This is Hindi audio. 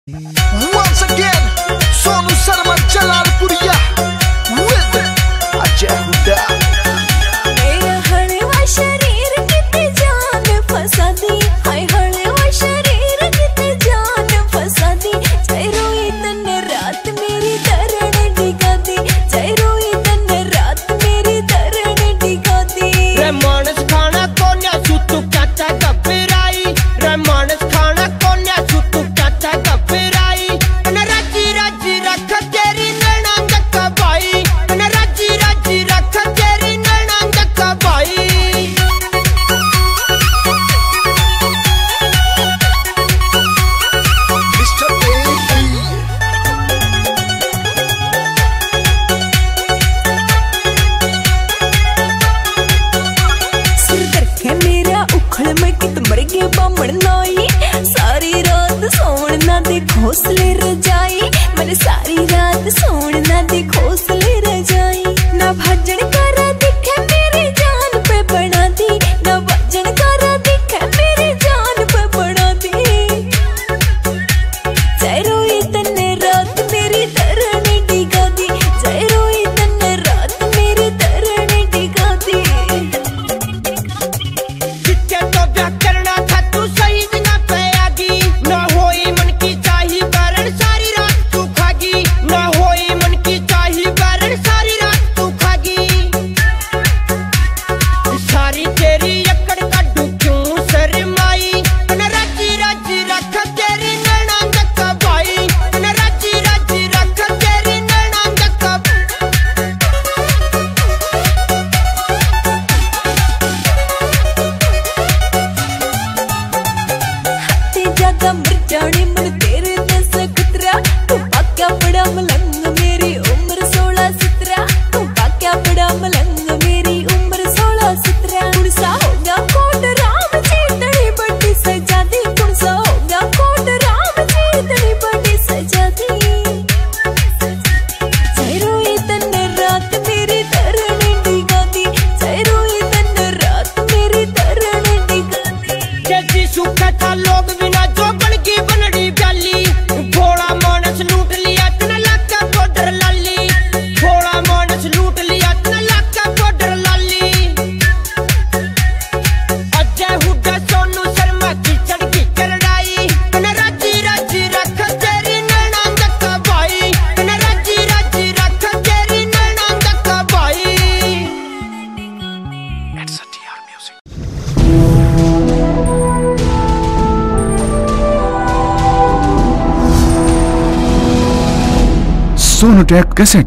Once again, Sonu Sarma Jalalpuriya with Ajay Huda. मेरा हड़वा शरीर कितने जान फंसा दी, हाय हड़वा शरीर कितने जान फंसा दी। जय रोई तन्ने रात मेरी दरण डिगा दी, जय रोई तन्ने रात मेरी दरण डिगा दी। रे मानस खाना कोन्या सुतु चाचा कबराई, रे मानस खाना कोन्या सुतु चाचा कबराई। न राजी राजी रख तेरी नैना जक्का भाई, न राजी राजी रख तेरी नैना जक्का भाई। Mr. Baby. सिर करके मेरा उखड़ में कित मर गए बामण नाई। सारी रात सोण ना दे घोंसले रजाई, मैंने सारी रात सोण ना दे घोंसले रजाई। ना भजन करा दिखे मेरी जान पे बना दी, ना भजन करा दिखे मेरी जान पे बना दी। जय रोई तन्ने रात मेरी दरण डिगा दी, जय रोई तन्ने रात मेरी दरण डिगा दी। जिसके तो ब्याह करना था तू सही जगह पे आगी, न होई मन की चाही वरण सारी रात तू खागी, न होई मन की चाही वरण सारी रात तू खागी। सारी तेरी अकड़ काढू क्यों शर्माई, न राजी राजी रख तेरी नैना जक्का भाई, न राजी राजी रख तेरी नैना जक्का। ते जागा मर जाने मन तेरे दस खतरा। तू पाक्या बड़ा मलंग मेरी उम्र 16-17, तू पाक्या बड़ा मलंग मेरी उम्र 16-17। कुणसा होगा कोट राम जीतनी बड़ी सजा दी, कुणसा होगा कोट राम जीतनी बड़ी सजा दी। जय रोई तन्ने रात मेरी दरण डिगा दी, जय रोई तन्ने रात मेरी दरण डिगा दी। जैसी सुख था लोग बिना जो बन की बनड़ी प्याली, भोला मानस लूट लिया तन लाका बॉर्डर लाली, भोला मानस लूट लिया तन लाका बॉर्डर लाली। अजय हुड्डा सोनू शर्मा की चढ़ी करड़ाई, न राजी राजी रख तेरी नैना जक्का भाई, न राजी राजी रख तेरी नैना जक्का भाई। It's a TR Music. Sonotech Cassette.